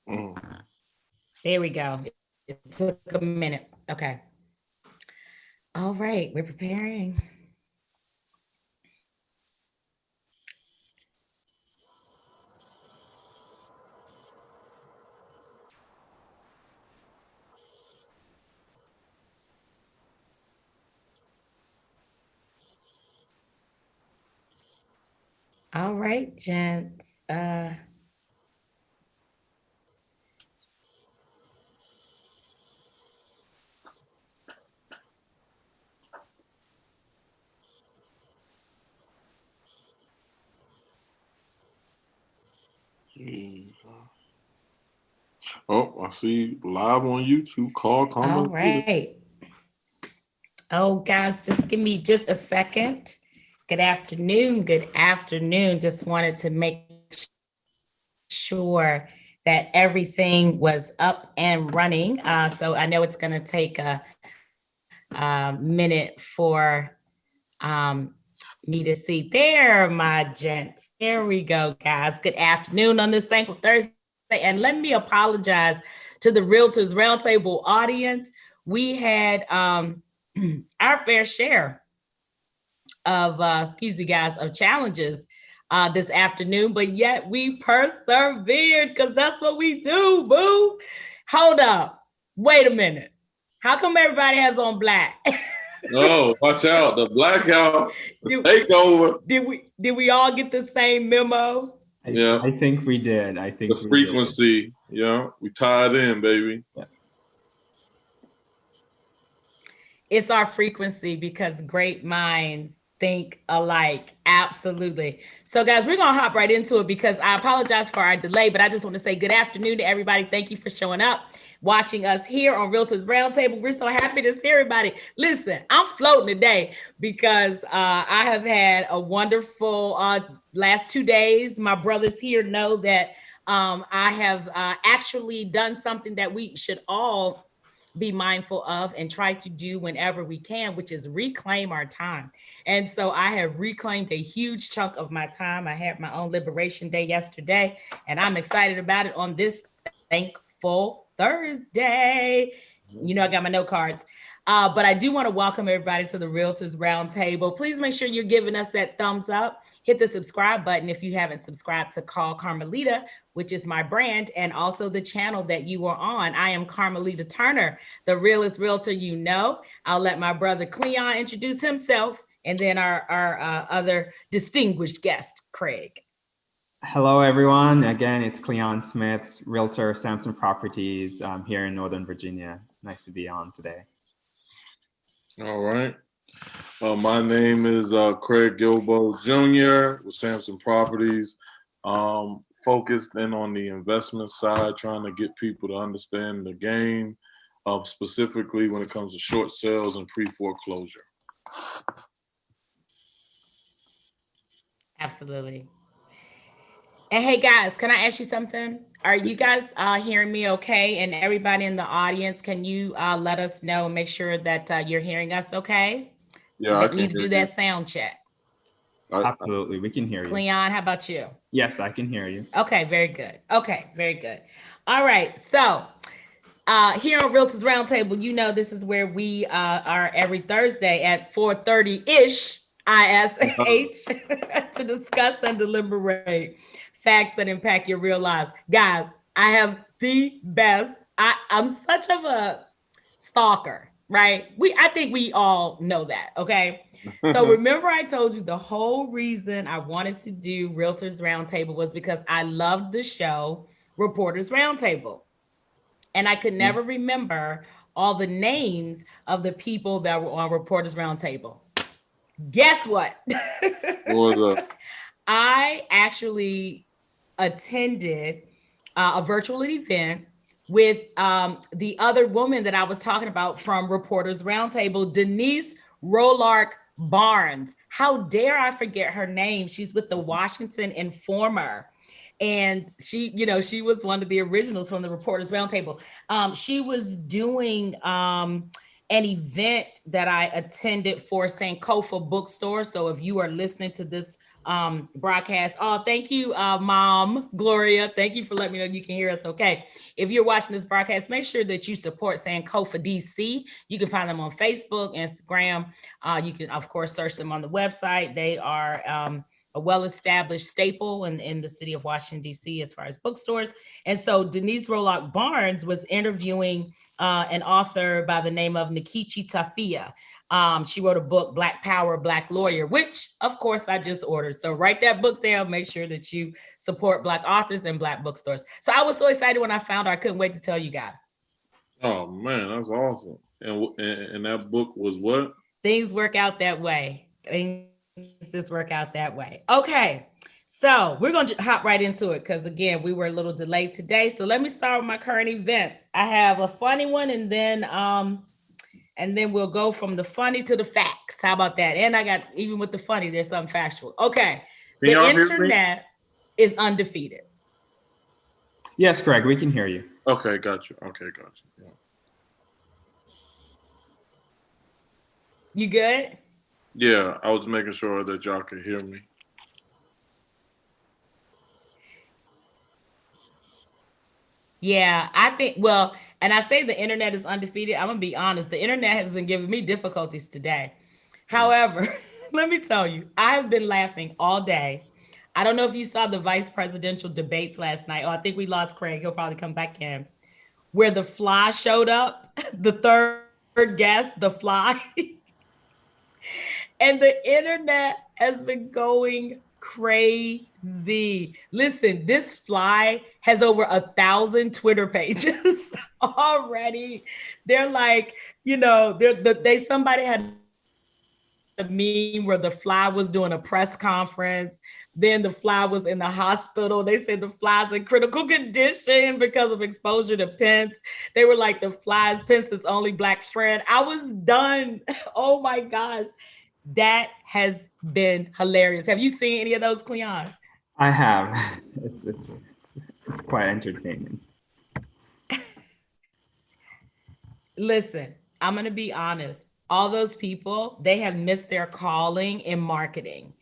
There we go. It took a minute. Okay. All right, we're preparing. All right, gents. Oh, I see live on YouTube. Call All Carmellita. right. Oh, guys, just give me just a second. Good afternoon. Good afternoon. Just wanted to make sure that everything was up and running. So I know it's going to take a minute for me to see. There, my gents. There we go, guys. Good afternoon on this thankful Thursday. And let me apologize to the Realtors Roundtable audience. We had our fair share of excuse me guys of challenges this afternoon, but yet we persevered because that's what we do. Boo. Hold up, wait a minute, how come everybody has on black? Oh, watch out. The blackout, the takeover. Did we all get the same memo? Yeah. I think we did. I think the frequency. Yeah, we tied in, baby. Yeah. It's our frequency because great minds think alike. Absolutely. So, guys, we're going to hop right into it because I apologize for our delay, but I just want to say good afternoon to everybody. Thank you for showing up, watching us here on Realtors Roundtable. We're so happy to see everybody. Listen, I'm floating today because I have had a wonderful last 2 days. My brothers here know that I have actually done something that we should all be mindful of and try to do whenever we can, which is reclaim our time. And so I have reclaimed a huge chunk of my time. I had my own Liberation Day yesterday, and I'm excited about it on this thankful Thursday. You know, I got my note cards. But I do want to welcome everybody to the Realtors Roundtable. Please make sure you're giving us that thumbs up. Hit the subscribe button if you haven't subscribed to Call Carmellita, which is my brand, and also the channel that you are on. I am Carmellita Turner, the realest realtor you know. I'll let my brother Cleon introduce himself, and then our other distinguished guest, Craig. Hello, everyone. Again, it's Cleon Smith, Realtor, Sampson Properties here in Northern Virginia. Nice to be on today. All right. My name is Craig Gilbeaux Jr. with Sampson Properties. Focused in on the investment side, trying to get people to understand the game, specifically when it comes to short sales and pre-foreclosure. Absolutely. And hey, guys, can I ask you something? Are you guys hearing me okay? And everybody in the audience, can you let us know and make sure that you're hearing us okay? Yeah, I can Need to hear do you. that sound check. Absolutely, we can hear you. Cleon, how about you? Yes, I can hear you. Okay, very good. Okay, very good. All right, so here on Realtors Roundtable, you know this is where we are every Thursday at 4:30-ish ISH to discuss and deliberate facts that impact your real lives. Guys, I have the best. I'm such of a stalker, right? I think we all know that, okay? So remember I told you the whole reason I wanted to do Realtors Roundtable was because I loved the show Reporters Roundtable. And I could never remember all the names of the people that were on Reporters Roundtable. Guess what? What was that? I actually attended a virtual event with the other woman that I was talking about from Reporters Roundtable, Denise Rolark Barnes. How dare I forget her name? She's with the Washington Informer. And she was one of the originals from the Reporters Roundtable. She was doing an event that I attended for Sankofa Bookstore. So if you are listening to this broadcast. Oh, thank you, Mom Gloria. Thank you for letting me know you can hear us okay. If you're watching this broadcast, make sure that you support Sankofa DC. You can find them on Facebook, Instagram. You can, of course, search them on the website. They are a well-established staple in the city of Washington, D.C. as far as bookstores. And so Denise Rolock Barnes was interviewing an author by the name of Nkechi Tafia. She wrote a book, Black Power, Black Lawyer, which of course I just ordered. So write that book down. Make sure that you support Black authors and Black bookstores. So I was so excited when I found her. I couldn't wait to tell you guys. Oh man, that's awesome. And that book was what? Things work out that way. Things just work out that way. Okay. So we're going to hop right into it because, again, we were a little delayed today. So let me start with my current events. I have a funny one, and then we'll go from the funny to the facts. How about that? And I got, even with the funny, there's something factual. Okay. The internet is undefeated. Yes, Craig, we can hear you. Okay, got you. Yeah. You good? Yeah, I was making sure that y'all could hear me. Yeah, I think, well, and I say the internet is undefeated. I'm going to be honest. The internet has been giving me difficulties today. However, let me tell you, I've been laughing all day. I don't know if you saw the vice presidential debates last night. Oh, I think we lost Craig. He'll probably come back in. Where the fly showed up, the third guest, the fly. And the internet has been going crazy. Listen, this fly has over 1,000 Twitter pages already. They're like, somebody had a meme where the fly was doing a press conference. Then the fly was in the hospital. They said the fly's in critical condition because of exposure to Pence. They were like, the fly's Pence's only Black friend. I was done. Oh my gosh. That has been hilarious. Have you seen any of those, Cleon? I have. It's quite entertaining. Listen, I'm going to be honest. All those people, they have missed their calling in marketing.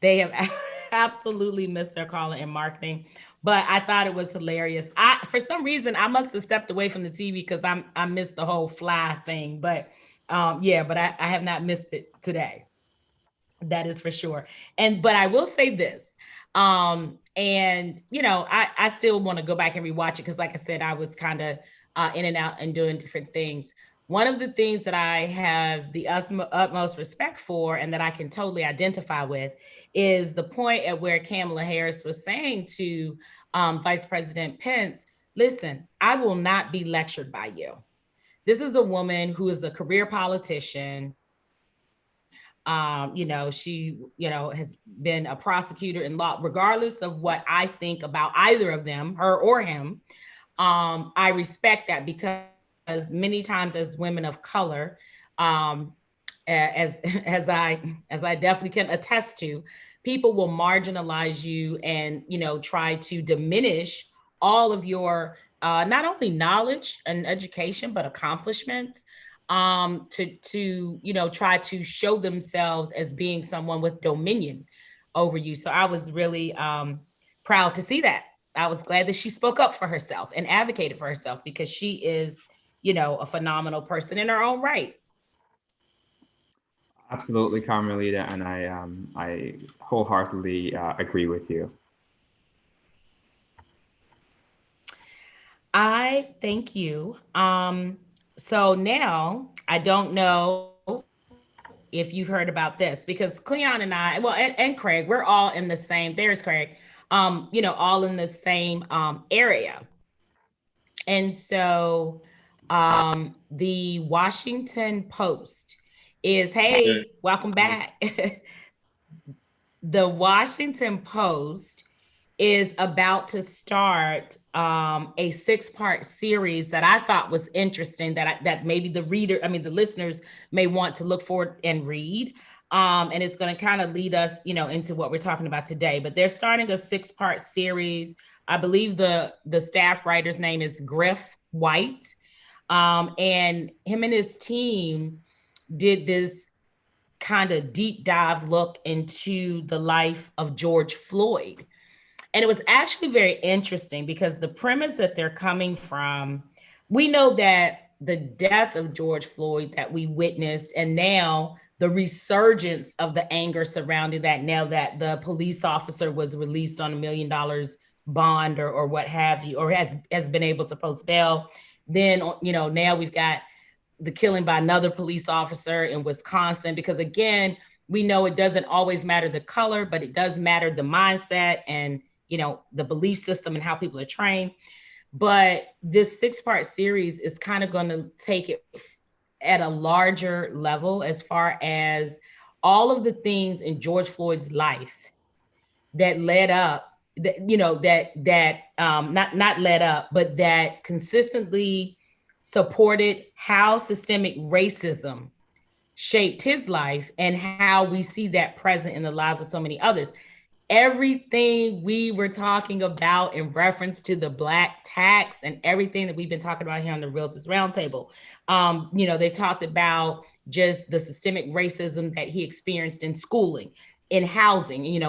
They have absolutely missed their calling in marketing. But I thought it was hilarious. For some reason, I must have stepped away from the TV because I missed the whole fly thing. But but I have not missed it today. That is for sure. But I will say this. I still want to go back and rewatch it because, like I said, I was kind of in and out and doing different things. One of the things that I have the utmost respect for and that I can totally identify with is the point at where Kamala Harris was saying to Vice President Pence, listen, I will not be lectured by you. This is a woman who is a career politician. She has been a prosecutor in law. Regardless of what I think about either of them, her or him, I respect that because many times as women of color, as I definitely can attest to, people will marginalize you and try to diminish all of your not only knowledge and education but accomplishments, to try to show themselves as being someone with dominion over you. So I was really proud to see that. I was glad that she spoke up for herself and advocated for herself because she is, a phenomenal person in her own right. Absolutely, Carmellita, and I wholeheartedly agree with you. I thank you. So now I don't know if you've heard about this because Cleon and I, well, and Craig, we're all in the same. There's Craig. All in the same area. And so the Washington Post is, hey, welcome back. The Washington Post is about to start a 6-part series that I thought was interesting that maybe the listeners may want to look for and read. And it's going to kind of lead us, into what we're talking about today. But they're starting a 6-part series. I believe the staff writer's name is Griff White. And him and his team did this kind of deep dive look into the life of George Floyd. And it was actually very interesting because the premise that they're coming from, we know that the death of George Floyd that we witnessed, and now the resurgence of the anger surrounding that, now that the police officer was released on $1 million bond or what have you, or has been able to post bail. Then, now we've got the killing by another police officer in Wisconsin, because again, we know it doesn't always matter the color, but it does matter the mindset and, the belief system and how people are trained. But this 6-part series is kind of going to take it at a larger level as far as all of the things in George Floyd's life that led up, not led up, but that consistently supported how systemic racism shaped his life and how we see that present in the lives of so many others. Everything we were talking about in reference to the Black tax and everything that we've been talking about here on the Realtors Roundtable, they talked about just the systemic racism that he experienced in schooling, in housing, the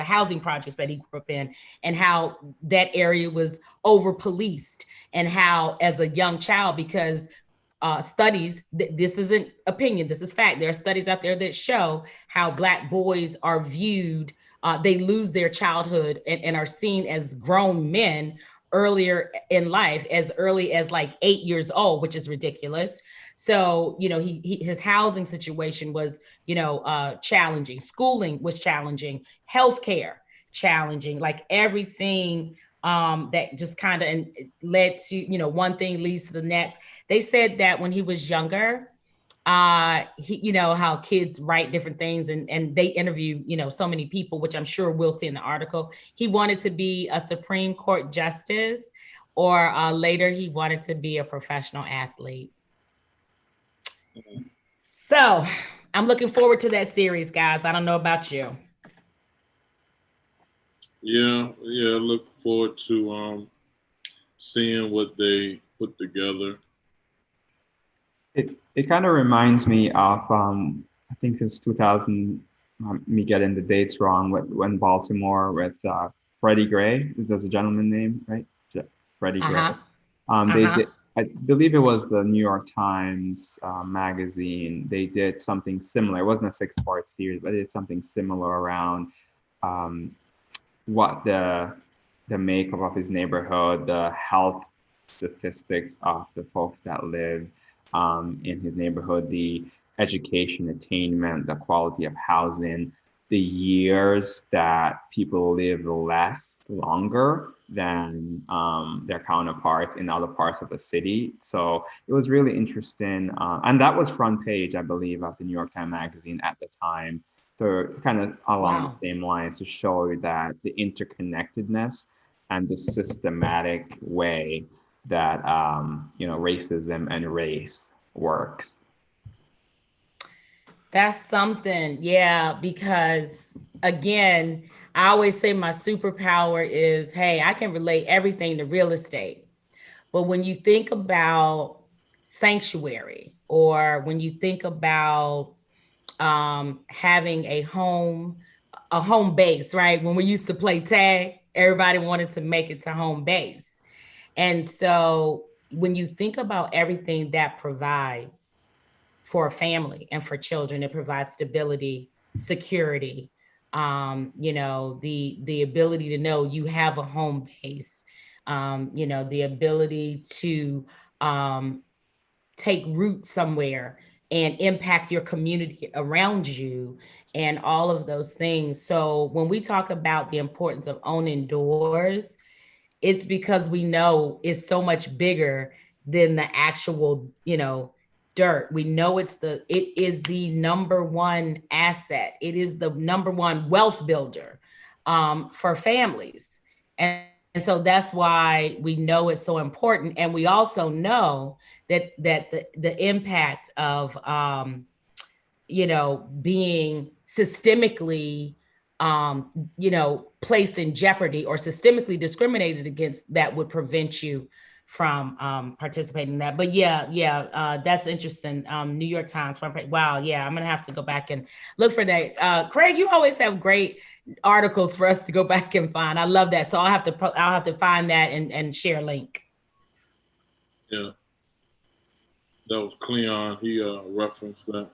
housing projects that he grew up in, and how that area was over policed, and how as a young child, because studies, this isn't opinion, this is fact, there are studies out there that show how Black boys are viewed, they lose their childhood and are seen as grown men earlier in life, as early as like 8 years old, which is ridiculous. So, his housing situation was, challenging. Schooling was challenging. Healthcare challenging. Like everything that just kind of led to, one thing leads to the next. They said that when he was younger, how kids write different things, and they interview, so many people, which I'm sure we'll see in the article. He wanted to be a Supreme Court justice, or later he wanted to be a professional athlete. So I'm looking forward to that series, guys. I don't know about you. Yeah, look forward to seeing what they put together. It kind of reminds me of I think it's 2000. Me getting the dates wrong. When Baltimore with Freddie Gray, there's a gentleman name, right? Freddie Gray. They did. I believe it was the New York Times magazine. They did something similar. It wasn't a 6-part series, but they did something similar around what the makeup of his neighborhood, the health statistics of the folks that live in his neighborhood, the education attainment, the quality of housing, the years that people live longer than their counterparts in other parts of the city. So it was really interesting. And that was front page, I believe, of the New York Times Magazine at the time, to kind of along the same lines, to show that the interconnectedness and the systematic way that racism and race works. That's something, yeah, because again, I always say my superpower is, hey, I can relate everything to real estate. But when you think about sanctuary, or when you think about having a home base, right? When we used to play tag, everybody wanted to make it to home base. And so when you think about everything that provides for a family and for children, it provides stability, security, the ability to know you have a home base, the ability to take root somewhere and impact your community around you, and all of those things. So when we talk about the importance of owning doors, it's because we know it's so much bigger than the actual, dirt. We know it is the number one asset. It is the number one wealth builder for families. And so that's why we know it's so important. And we also know that the impact of being systemically placed in jeopardy or systemically discriminated against, that would prevent you from participating in that. But that's interesting. New York Times front page. Wow, yeah, I'm gonna have to go back and look for that. Craig, you always have great articles for us to go back and find. I love that. So I'll have to find that and share a link. Yeah, that was Cleon. He referenced that.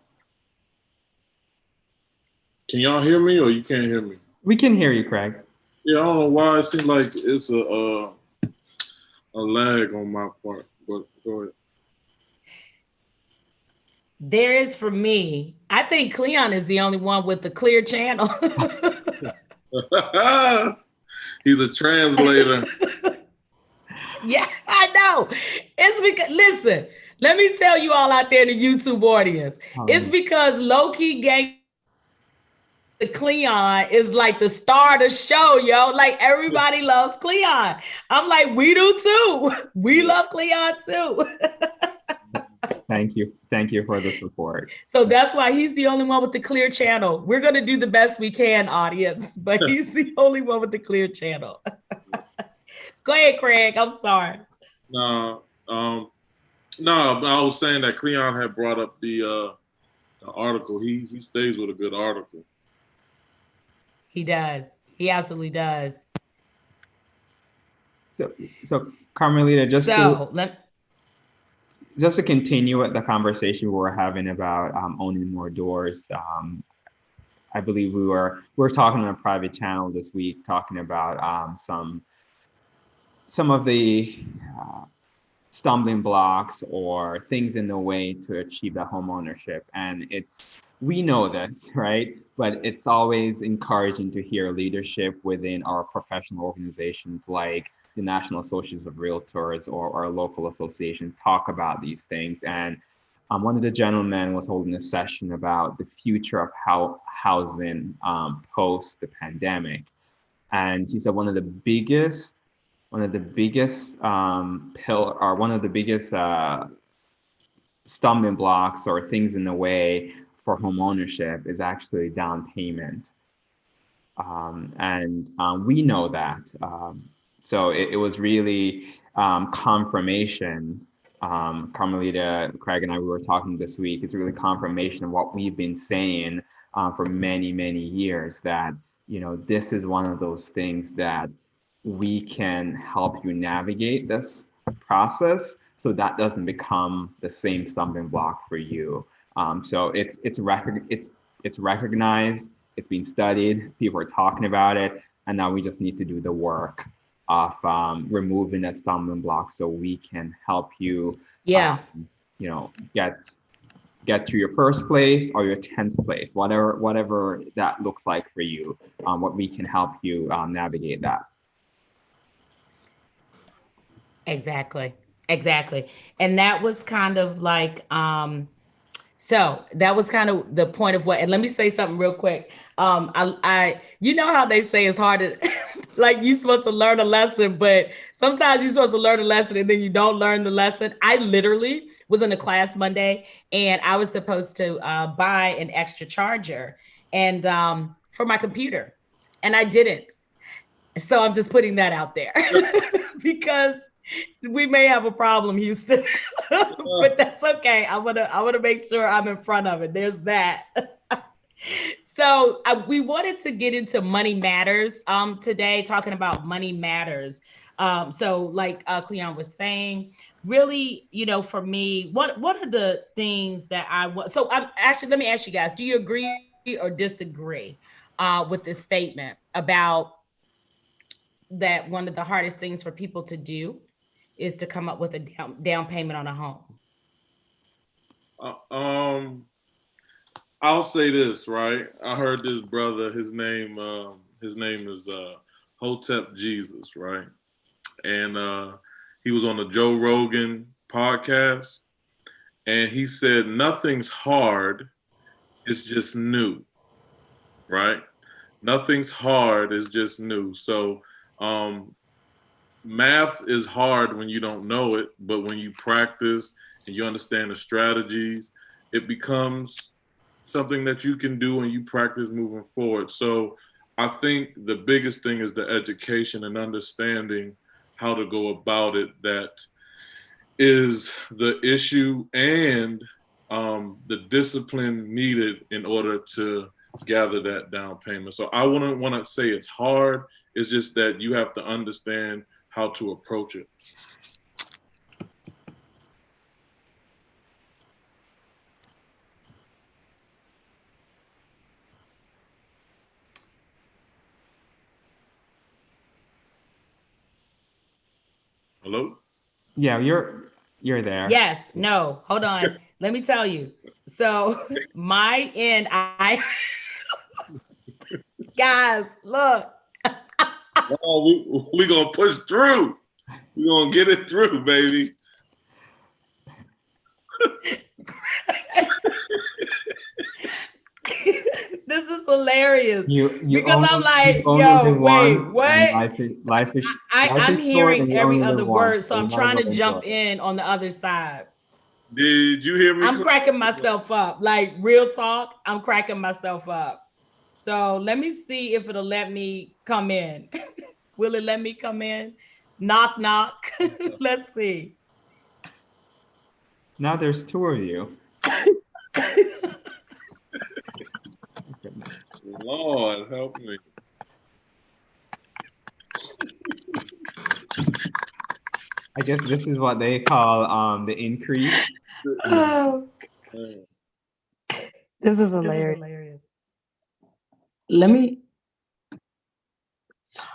Can y'all hear me, or you can't hear me? We can hear you, Craig. Yeah, I don't know why it seems like it's a lag on my part, but go ahead. There is for me. I think Cleon is the only one with the clear channel. He's a translator. Yeah, I know. It's because, listen, let me tell you all out there in the YouTube audience, it's because low-key gang the Cleon is like the star of the show, yo. Like everybody loves Cleon. I'm like, we do too. We love Cleon too. Thank you for the support. So that's why he's the only one with the clear channel. We're gonna do the best we can, audience, but he's the only one with the clear channel. Go ahead, Craig. I'm sorry. No, I was saying that Cleon had brought up the article. He stays with a good article. He does. He absolutely does. So Carmellita, just to continue with the conversation we were having about owning more doors, I believe we were talking on a private channel this week, talking about some of the stumbling blocks or things in the way to achieve that home ownership. And we know this, right? But it's always encouraging to hear leadership within our professional organizations like the National Association of Realtors or our local association talk about these things. And one of the gentlemen was holding a session about the future of housing post the pandemic. And he said one of the biggest stumbling blocks or things in the way for home ownership is actually down payment. And we know that. So it was really confirmation. Carmellita, Craig, and I, we were talking this week. It's really confirmation of what we've been saying for many, many years, that, this is one of those things that we can help you navigate this process so that doesn't become the same stumbling block for you. So it's recognized, it's being studied, people are talking about it, and now we just need to do the work of removing that stumbling block so we can help you get to your first place or your 10th place, whatever that looks like for you, what we can help you navigate that. Exactly. And that was kind of like, so that was kind of the point of what, and let me say something real quick. I you know how they say it's hard to, like you're supposed to learn a lesson, but sometimes you're supposed to learn a lesson and then you don't learn the lesson. I literally was in a class Monday and I was supposed to buy an extra charger and for my computer, and I didn't. So I'm just putting that out there because we may have a problem, Houston, but that's okay. I want to make sure I'm in front of it. There's that. So we wanted to get into money matters today, talking about money matters. So like Cleon was saying, really, for me, what are the things that I want? So I'm actually, let me ask you guys, do you agree or disagree with this statement about that one of the hardest things for people to do is to come up with a down payment on a home? I'll say this, right? I heard this brother, his name is Hotep Jesus, right? And he was on the Joe Rogan podcast, and he said, nothing's hard, it's just new, right? Nothing's hard, it's just new. So math is hard when you don't know it, but when you practice and you understand the strategies, it becomes something that you can do and you practice moving forward. So I think the biggest thing is the education and understanding how to go about it, that is the issue and the discipline needed in order to gather that down payment. So I wouldn't want to say it's hard. It's just that you have to understand how to approach it. Hello? Yeah, you're there. Yes, no, hold on. Let me tell you. So my end, I guys, look. Oh, we gonna push through. We gonna get it through, baby. This is hilarious. You because I'm like, only yo, live wait, once, what? and life is I'm short, and hearing you every only live other once, word, so so you I'm might as trying well to enjoy jump it. in on the other side. Did you hear me? I'm cracking myself up. Like real talk, I'm cracking myself up. So let me see if it'll let me come in. Will it let me come in? Knock, knock. Let's see. Now there's two of you. Lord, help me. I guess this is what they call the increase. Oh, this is hilarious. Let me. Sorry.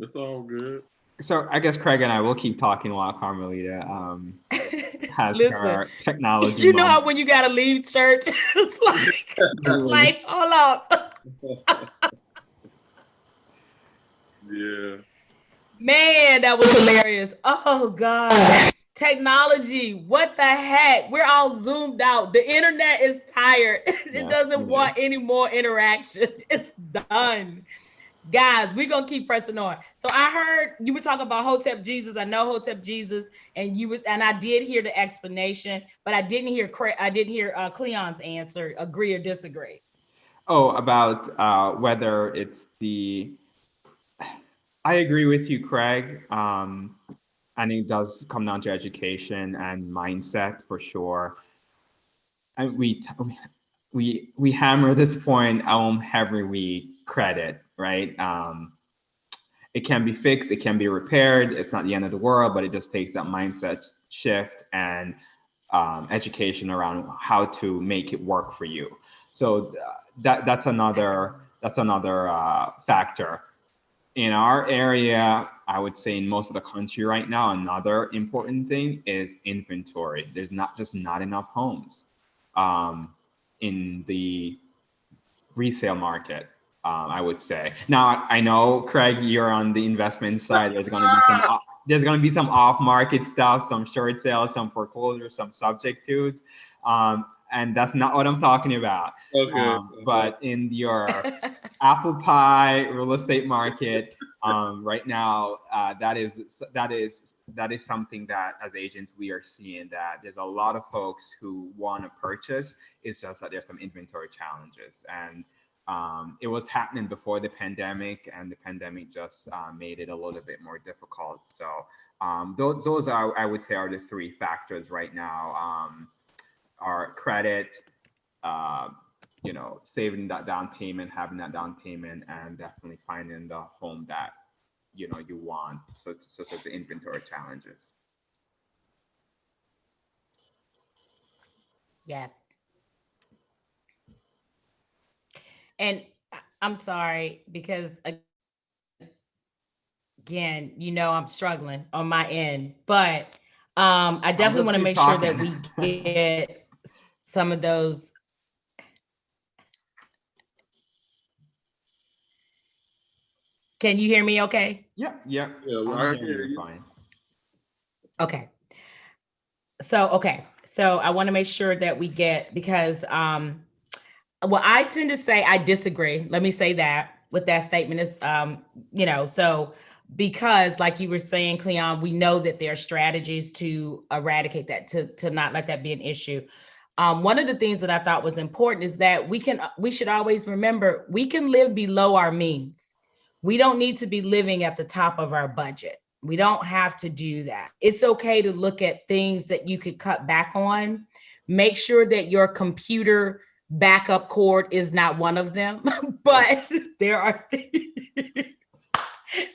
It's all good. So I guess Craig and I will keep talking while Carmellita has listen. her technology. You know how when you gotta leave church, it's like, hold up. Yeah. Man, that was hilarious. Oh God. Technology, what the heck? We're all zoomed out. The internet is tired. It doesn't want any more interaction. It's done. Guys, we're gonna keep pressing on. So I heard you were talking about Hotep Jesus. I know Hotep Jesus, and I did hear the explanation, but I didn't hear Cleon's answer. Agree or disagree? Oh, about whether it's the. I agree with you, Craig. And it does come down to education and mindset for sure. And we hammer this point every week. Credit, right? It can be fixed, it can be repaired. It's not the end of the world, but it just takes that mindset shift and education around how to make it work for you. So that's another factor. In our area, I would say in most of the country right now, another important thing is inventory. There's not enough homes in the resale market, I would say. Now, I know, Craig, you're on the investment side. There's going to be some off-market stuff, some short sales, some foreclosures, some subject tos. And that's not what I'm talking about. Okay. But in your apple pie real estate market, right now, that is something that as agents we are seeing, that there's a lot of folks who want to purchase. It's just that there's some inventory challenges, and it was happening before the pandemic, and the pandemic just made it a little bit more difficult. So those are, I would say, are the three factors right now. Our credit, saving that down payment, having that down payment, and definitely finding the home that you want. So it's just the inventory challenges. Yes. And I'm sorry because again, I'm struggling on my end, but I definitely want to make sure that we get some of those. Can you hear me okay? Yeah. Yeah, I hear you. Fine. Okay. So I want to make sure that we get, because well, I tend to say I disagree. Let me say that with that statement is so because like you were saying, Cleon, we know that there are strategies to eradicate that, to not let that be an issue. One of the things that I thought was important is that we should always remember we can live below our means. We don't need to be living at the top of our budget. We don't have to do that. It's okay to look at things that you could cut back on. Make sure that your computer backup cord is not one of them, but there are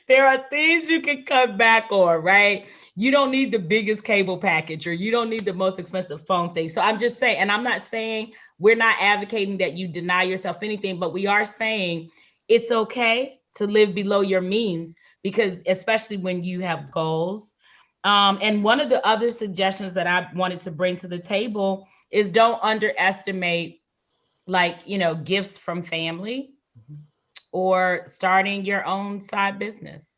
there are things you can cut back on, right? You don't need the biggest cable package or you don't need the most expensive phone thing. So I'm just saying, and I'm not saying we're not advocating that you deny yourself anything, but we are saying it's okay to live below your means, because especially when you have goals. And one of the other suggestions that I wanted to bring to the table is don't underestimate, like, gifts from family or starting your own side business.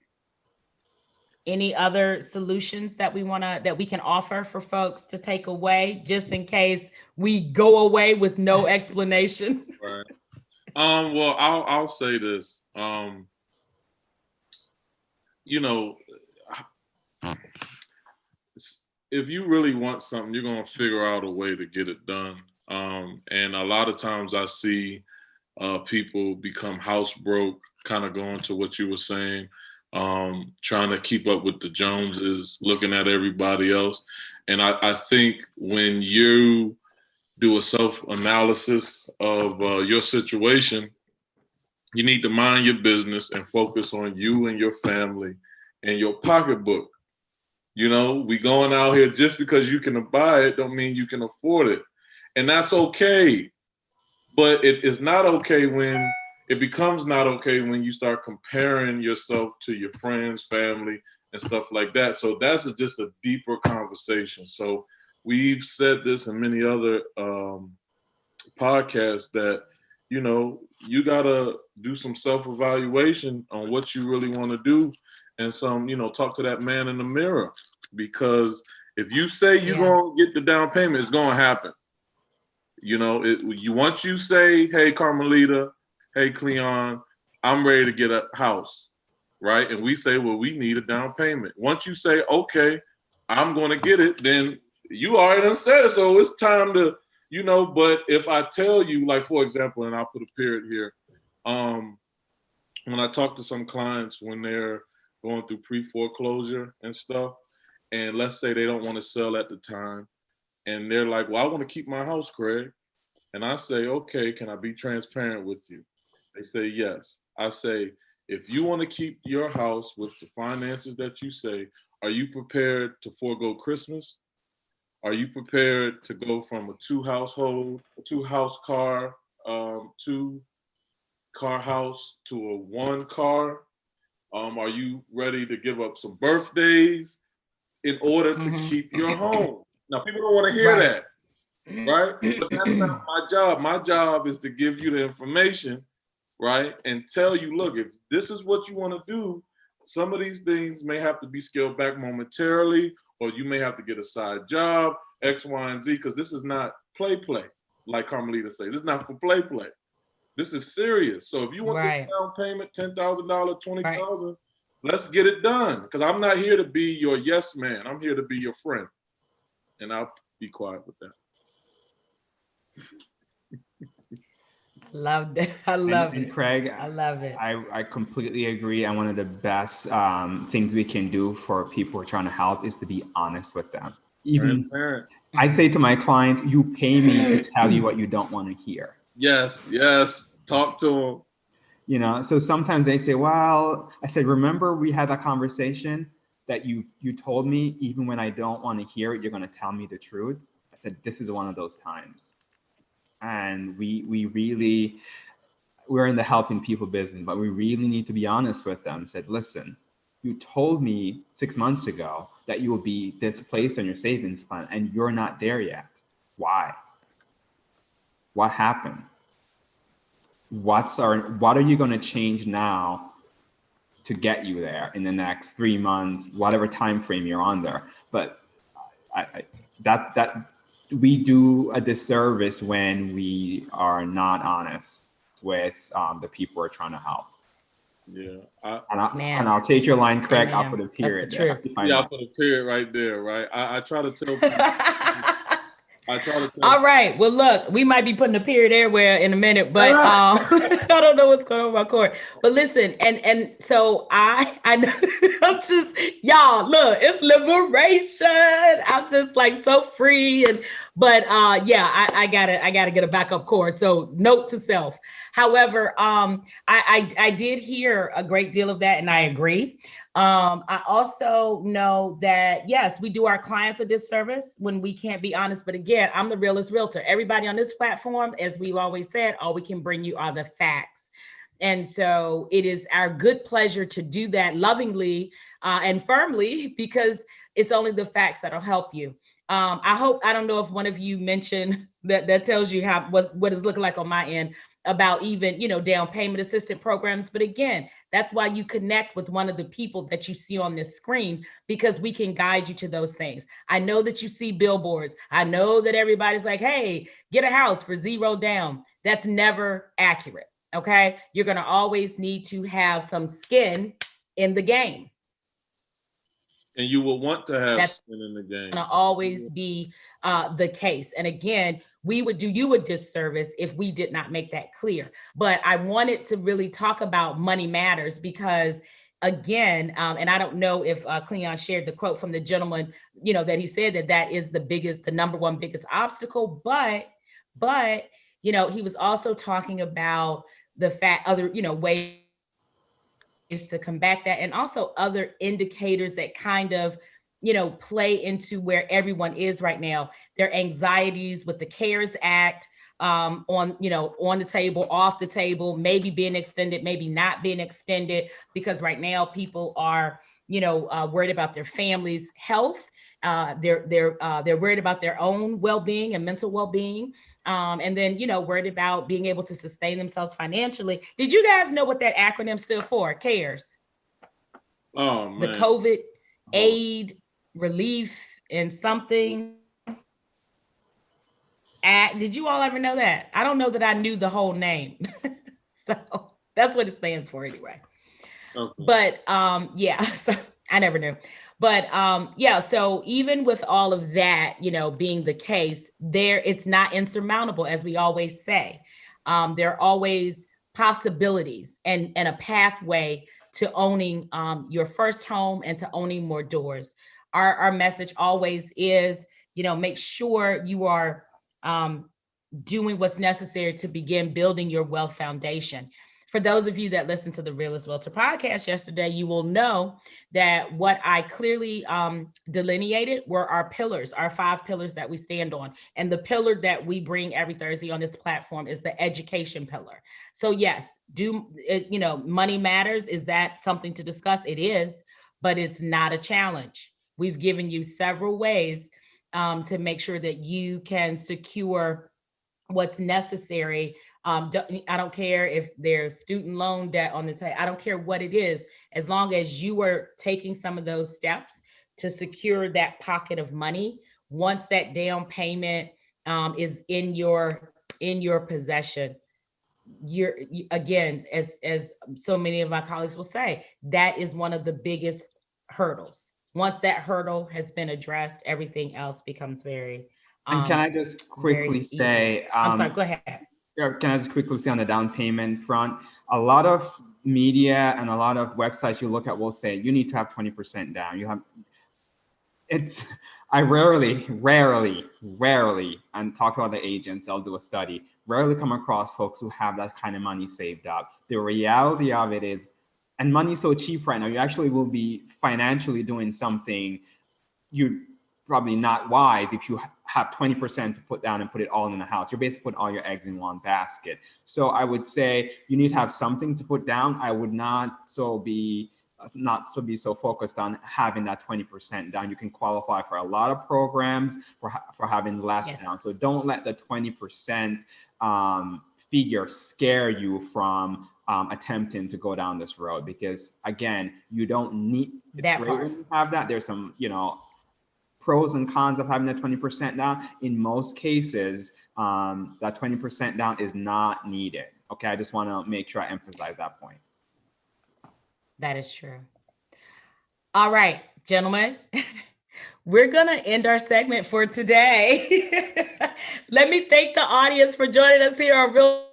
Any other solutions that we can offer for folks to take away, just in case we go away with no explanation? Right. Well, I'll say this. You know, if you really want something, you're gonna figure out a way to get it done. And a lot of times I see people become house broke, kind of going to what you were saying, trying to keep up with the Joneses, looking at everybody else. And I think when you do a self-analysis of your situation, you need to mind your business and focus on you and your family and your pocketbook. We going out here, just because you can buy it don't mean you can afford it. And that's okay. But it is not okay when it becomes not okay when you start comparing yourself to your friends, family, and stuff like that. So that's just a deeper conversation. So we've said this in many other podcasts that, you gotta do some self-evaluation on what you really want to do, and talk to that man in the mirror. Because if you say you're gonna get the down payment, it's gonna happen. Once you say, hey, Carmellita, hey, Cleon, I'm ready to get a house, right? And we say, well, we need a down payment. Once you say, okay, I'm going to get it, then you already done said it. So it's time to, but if I tell you, like, for example, and I'll put a period here, when I talk to some clients when they're going through pre-foreclosure and stuff, and let's say they don't want to sell at the time, and they're like, well, I want to keep my house, Craig. And I say, okay, can I be transparent with you? They say, yes. I say, if you want to keep your house with the finances that you say, are you prepared to forego Christmas? Are you prepared to go from a two-house car, two-car house to a one-car? Are you ready to give up some birthdays in order to keep your home? Now, people don't want to hear that, right? But that's not my job. My job is to give you the information, right? And tell you, look, if this is what you want to do, some of these things may have to be scaled back momentarily, or you may have to get a side job, X, Y, and Z, because this is not play, like Carmellita say. This is not for play. This is serious. So if you want the down payment, $10,000, $20,000, let's get it done. Because I'm not here to be your yes man. I'm here to be your friend. And I'll be quiet with that. Love that. I love it. Craig, I love it. I completely agree. And one of the best things we can do for people who are trying to help is to be honest with them. Even I say to my clients, you pay me to tell you what you don't want to hear. Yes. Talk to them. So sometimes they say, well, I said, remember we had that conversation that you told me, even when I don't want to hear it, you're going to tell me the truth. I said, this is one of those times. And we're in the helping people business, but we really need to be honest with them. Said, listen, you told me 6 months ago that you will be this place on your savings plan, and you're not there yet. Why? What happened? What are you going to change now to get you there in the next 3 months, whatever time frame you're on there? But that we do a disservice when we are not honest with the people we're trying to help. Yeah. I'll take your line, Craig. I'll put a period there. I'll put a period right there, right? I try to tell people I try to tell. All right. Well, look, we might be putting a period everywhere in a minute, but I don't know what's going on with my cord. But listen, and so I know I'm just y'all look, it's liberation. I'm just like so free but yeah, I gotta get a backup cord. So note to self. However, I did hear a great deal of that, and I agree. I also know that, yes, we do our clients a disservice when we can't be honest. But again, I'm the realest realtor. Everybody on this platform, as we've always said, all we can bring you are the facts. And so it is our good pleasure to do that lovingly and firmly, because it's only the facts that'll help you. I don't know if one of you mentioned that tells you what is looking like on my end about even, down payment assistance programs. But again, that's why you connect with one of the people that you see on this screen, because we can guide you to those things. I know that you see billboards. I know that everybody's like, hey, get a house for 0 down. That's never accurate. Okay. You're going to always need to have some skin in the game. And you will want to have That's skin in the game. going to always be the case. And again, we would do you a disservice if we did not make that clear. But I wanted to really talk about money matters because, again, and I don't know if Cleon shared the quote from the gentleman, that he said that is the number one biggest obstacle. But he was also talking about the fact other, ways to combat that, and also other indicators that kind of play into where everyone is right now. Their anxieties with the CARES Act on the table, off the table, maybe being extended, maybe not being extended, because right now people are worried about their family's health. They're worried about their own well-being and mental well-being. And then, worried about being able to sustain themselves financially. Did you guys know what that acronym stood for? CARES. Oh, man. The COVID aid, relief, and something. Did you all ever know that? I don't know that I knew the whole name. So that's what it stands for anyway. Okay. But yeah, so I never knew. But yeah, so even with all of that, being the case, it's not insurmountable, as we always say. There are always possibilities and a pathway to owning your first home and to owning more doors. Our message always is, make sure you are doing what's necessary to begin building your wealth foundation. For those of you that listened to the Realest Realtor podcast yesterday, you will know that what I clearly delineated were our pillars, our 5 pillars that we stand on. And the pillar that we bring every Thursday on this platform is the education pillar. So yes, money matters. Is that something to discuss? It is, but it's not a challenge. We've given you several ways to make sure that you can secure what's necessary. I don't care if there's student loan debt on the table. I don't care what it is, as long as you are taking some of those steps to secure that pocket of money. Once that down payment is in your possession, again, as so many of my colleagues will say, that is one of the biggest hurdles. Once that hurdle has been addressed, everything else becomes very and can I just quickly say, I'm sorry, go ahead. Can I just quickly say on the down payment front, a lot of media and a lot of websites you look at will say you need to have 20% down. I rarely, and talk about the agents, I'll do a study, rarely come across folks who have that kind of money saved up. The reality of it is, and money's so cheap right now, you actually will be financially doing something you probably not wise if you have 20% to put down and put it all in the house. You're basically putting all your eggs in one basket. So I would say you need to have something to put down. I would not be so focused on having that 20% down. You can qualify for a lot of programs for having less down. So don't let the 20% figure scare you from attempting to go down this road, because again, you don't need that. Great when you have that. There's some, pros and cons of having that 20% down. In most cases, that 20% down is not needed. Okay, I just want to make sure I emphasize that point. That is true. All right, gentlemen. We're going to end our segment for today. Let me thank the audience for joining us here on Realtors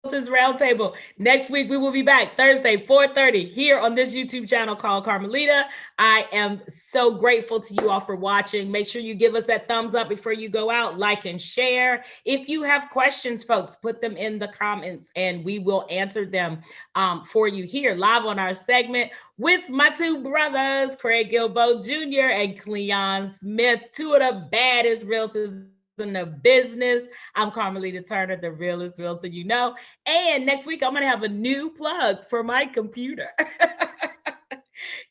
Roundtable. Next week, we will be back Thursday, 4:30 here on this YouTube channel called Carmellita. I am so grateful to you all for watching. Make sure you give us that thumbs up before you go out, like and share. If you have questions, folks, put them in the comments and we will answer them for you here live on our segment with my two brothers, Craig Gilbeaux Jr. and Cleon Smith, two of the baddest realtors in the business. I'm Carmellita Turner, the realest realtor you know. And next week, I'm going to have a new plug for my computer.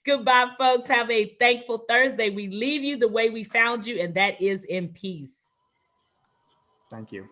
Goodbye, folks. Have a thankful Thursday. We leave you the way we found you, and that is in peace. Thank you.